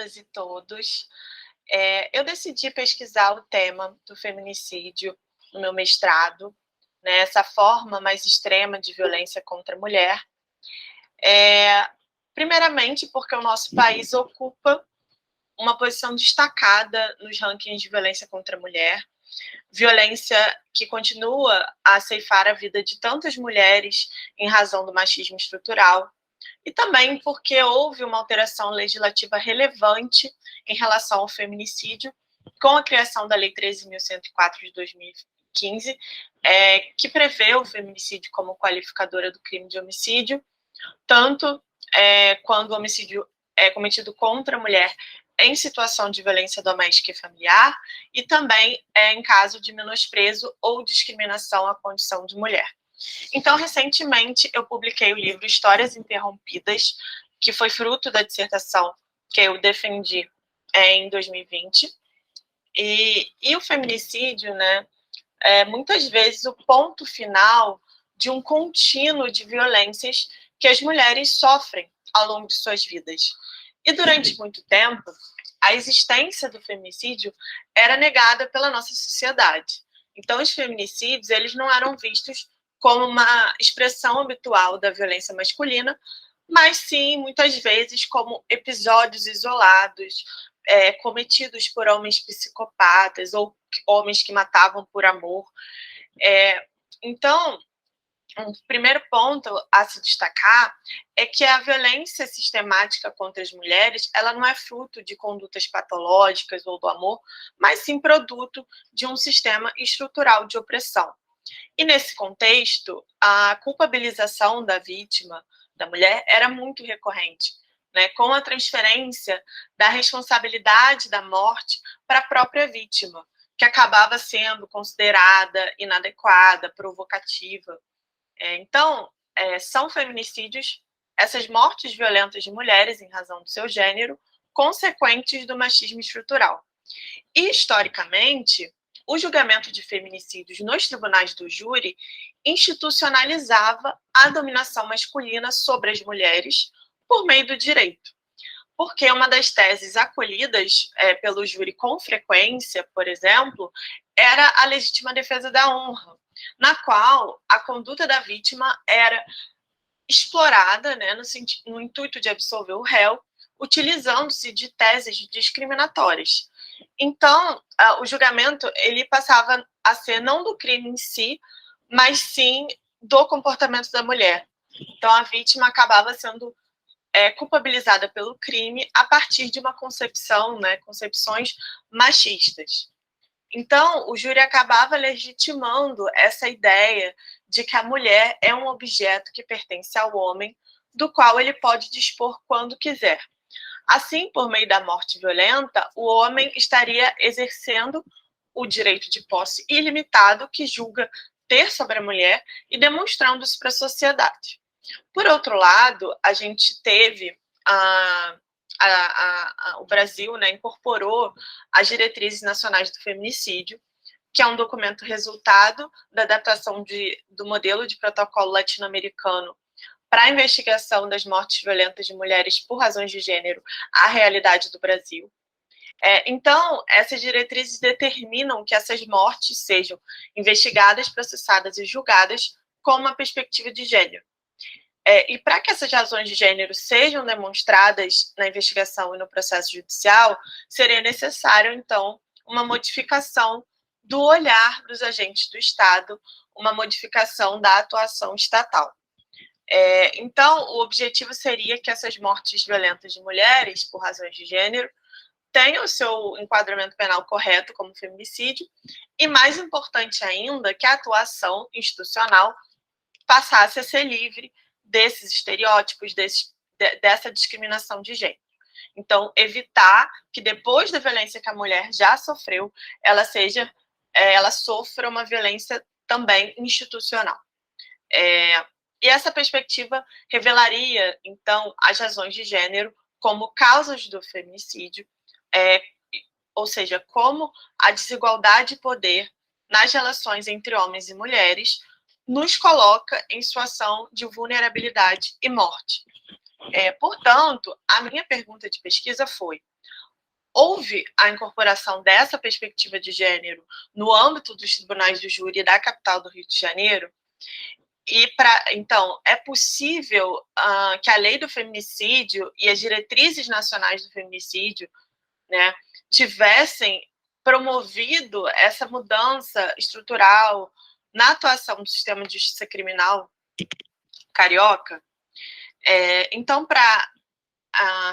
todas e todos. Eu decidi pesquisar o tema do feminicídio no meu mestrado, né, essa forma mais extrema de violência contra a mulher. Primeiramente, porque o nosso país ocupa uma posição destacada nos rankings de violência contra a mulher, violência que continua a ceifar a vida de tantas mulheres em razão do machismo estrutural, e também porque houve uma alteração legislativa relevante em relação ao feminicídio, com a criação da Lei 13.104 de 2015, que prevê o feminicídio como qualificadora do crime de homicídio, tanto quando o homicídio é cometido contra a mulher em situação de violência doméstica e familiar, e também em caso de menosprezo ou discriminação à condição de mulher. Então, recentemente, eu publiquei o livro Histórias Interrompidas, que foi fruto da dissertação que eu defendi em 2020. E o feminicídio, né, é muitas vezes o ponto final de um contínuo de violências que as mulheres sofrem ao longo de suas vidas. E durante muito tempo, a existência do feminicídio era negada pela nossa sociedade. Então, os feminicídios, eles não eram vistos como uma expressão habitual da violência masculina, mas sim, muitas vezes, como episódios isolados, cometidos por homens psicopatas ou homens que matavam por amor. Então, um primeiro ponto a se destacar é que a violência sistemática contra as mulheres, ela não é fruto de condutas patológicas ou do amor, mas sim produto de um sistema estrutural de opressão. E nesse contexto, a culpabilização da vítima, da mulher, era muito recorrente, né, com a transferência da responsabilidade da morte para a própria vítima, que acabava sendo considerada inadequada, provocativa. Então, são feminicídios, essas mortes violentas de mulheres em razão do seu gênero, consequentes do machismo estrutural. E, historicamente, o julgamento de feminicídios nos tribunais do júri institucionalizava a dominação masculina sobre as mulheres por meio do direito. Porque uma das teses acolhidas pelo júri com frequência, por exemplo, era a legítima defesa da honra, na qual a conduta da vítima era explorada, né, no intuito de absolver o réu, utilizando-se de teses discriminatórias. Então, o julgamento ele passava a ser não do crime em si, mas sim do comportamento da mulher. Então, a vítima acabava sendo culpabilizada pelo crime a partir de uma concepção, né, concepções machistas. Então, o júri acabava legitimando essa ideia de que a mulher é um objeto que pertence ao homem, do qual ele pode dispor quando quiser. Assim, por meio da morte violenta, o homem estaria exercendo o direito de posse ilimitado que julga ter sobre a mulher e demonstrando isso para a sociedade. Por outro lado, a gente teve o Brasil, né, incorporou as diretrizes nacionais do feminicídio, que é um documento resultado da adaptação do modelo de protocolo latino-americano para a investigação das mortes violentas de mulheres por razões de gênero à realidade do Brasil. Então, essas diretrizes determinam que essas mortes sejam investigadas, processadas e julgadas com uma perspectiva de gênero. E para que essas razões de gênero sejam demonstradas na investigação e no processo judicial, seria necessário, então, uma modificação do olhar dos agentes do Estado, uma modificação da atuação estatal. Então, o objetivo seria que essas mortes violentas de mulheres por razões de gênero tenham o seu enquadramento penal correto como feminicídio e, mais importante ainda, que a atuação institucional passasse a ser livre desses estereótipos, dessa discriminação de gênero. Então, evitar que depois da violência que a mulher já sofreu, ela sofra uma violência também institucional. E essa perspectiva revelaria, então, as razões de gênero como causas do feminicídio, ou seja, como a desigualdade de poder nas relações entre homens e mulheres nos coloca em situação de vulnerabilidade e morte. Portanto, a minha pergunta de pesquisa foi: houve a incorporação dessa perspectiva de gênero no âmbito dos tribunais do júri da capital do Rio de Janeiro. Então, é possível que a lei do feminicídio e as diretrizes nacionais do feminicídio, né, tivessem promovido essa mudança estrutural na atuação do sistema de justiça criminal carioca. Então, para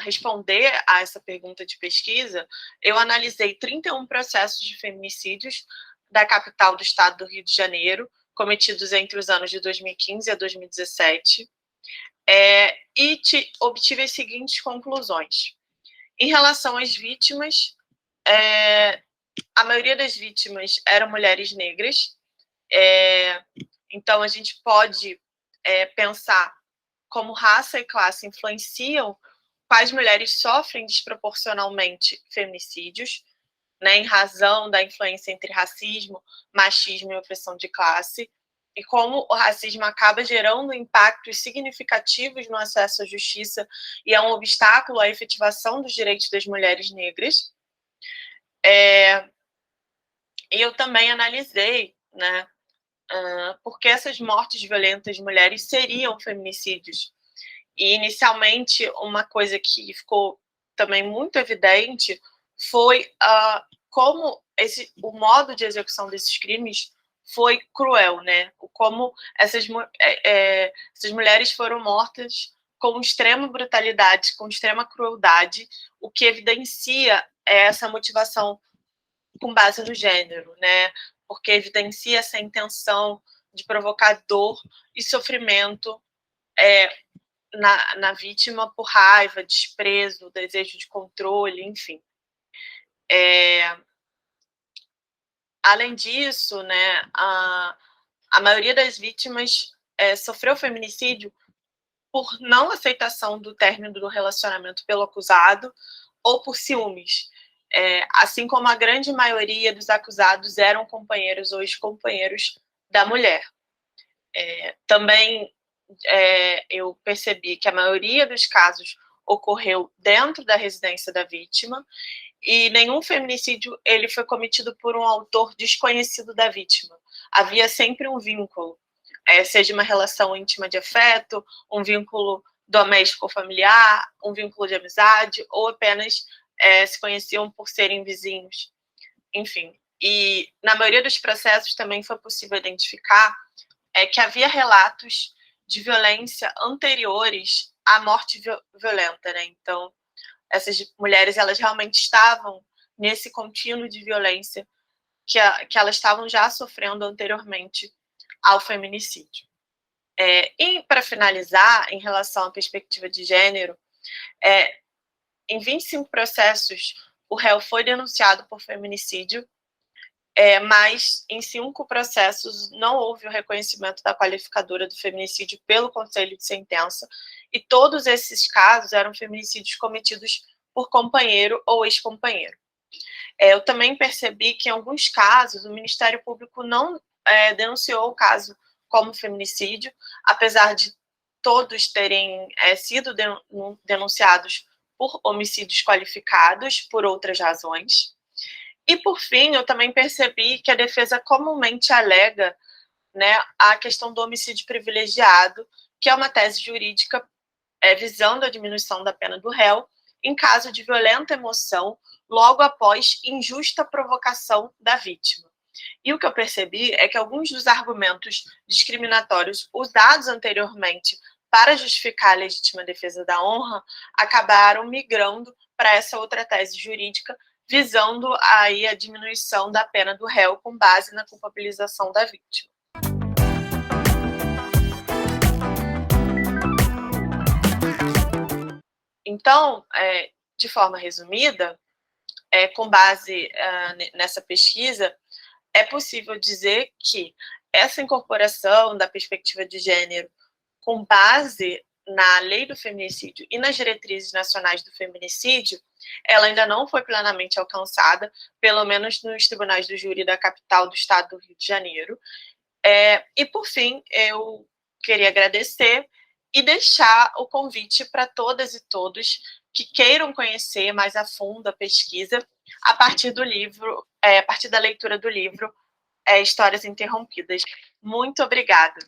responder a essa pergunta de pesquisa, eu analisei 31 processos de feminicídios da capital do estado do Rio de Janeiro, cometidos entre os anos de 2015 a 2017, e obtive as seguintes conclusões. Em relação às vítimas, a maioria das vítimas eram mulheres negras, então a gente pode pensar como raça e classe influenciam quais mulheres sofrem desproporcionalmente feminicídios, né, em razão da influência entre racismo, machismo e opressão de classe, e como o racismo acaba gerando impactos significativos no acesso à justiça e é um obstáculo à efetivação dos direitos das mulheres negras. E eu também analisei, né, porque essas mortes violentas de mulheres seriam feminicídios. E, inicialmente, uma coisa que ficou também muito evidente foi como o modo de execução desses crimes foi cruel, né? Como essas mulheres foram mortas com extrema brutalidade, com extrema crueldade, o que evidencia essa motivação com base no gênero, né? Porque evidencia essa intenção de provocar dor e sofrimento na vítima por raiva, desprezo, desejo de controle, enfim. Além disso, né, a maioria das vítimas sofreu feminicídio por não aceitação do término do relacionamento pelo acusado ou por ciúmes, assim como a grande maioria dos acusados eram companheiros ou ex-companheiros da mulher. Também eu percebi que a maioria dos casos ocorreu dentro da residência da vítima e nenhum feminicídio ele foi cometido por um autor desconhecido da vítima. Havia sempre um vínculo, seja uma relação íntima de afeto, um vínculo doméstico ou familiar, um vínculo de amizade, ou apenas se conheciam por serem vizinhos. Enfim, e na maioria dos processos também foi possível identificar que havia relatos de violência anteriores à morte violenta, né? Então, essas mulheres, elas realmente estavam nesse contínuo de violência que elas estavam já sofrendo anteriormente ao feminicídio. E, para finalizar, em relação à perspectiva de gênero, em 25 processos, o réu foi denunciado por feminicídio, mas em 5 processos não houve o reconhecimento da qualificadora do feminicídio pelo Conselho de Sentença, e todos esses casos eram feminicídios cometidos por companheiro ou ex-companheiro. Eu também percebi que, em alguns casos, o Ministério Público não denunciou o caso como feminicídio, apesar de todos terem sido denunciados por homicídios qualificados por outras razões. E, por fim, eu também percebi que a defesa comumente alega, né, a questão do homicídio privilegiado, que é uma tese jurídica visando a diminuição da pena do réu em caso de violenta emoção logo após injusta provocação da vítima. E o que eu percebi é que alguns dos argumentos discriminatórios usados anteriormente para justificar a legítima defesa da honra acabaram migrando para essa outra tese jurídica, visando aí a diminuição da pena do réu com base na culpabilização da vítima. Então, de forma resumida, com base nessa pesquisa, é possível dizer que essa incorporação da perspectiva de gênero com base na lei do feminicídio e nas diretrizes nacionais do feminicídio, ela ainda não foi plenamente alcançada, pelo menos nos tribunais do júri da capital do estado do Rio de Janeiro. E, por fim, eu queria agradecer e deixar o convite para todas e todos que queiram conhecer mais a fundo a pesquisa a partir do livro, a partir da leitura do livro Histórias Interrompidas. Muito obrigada.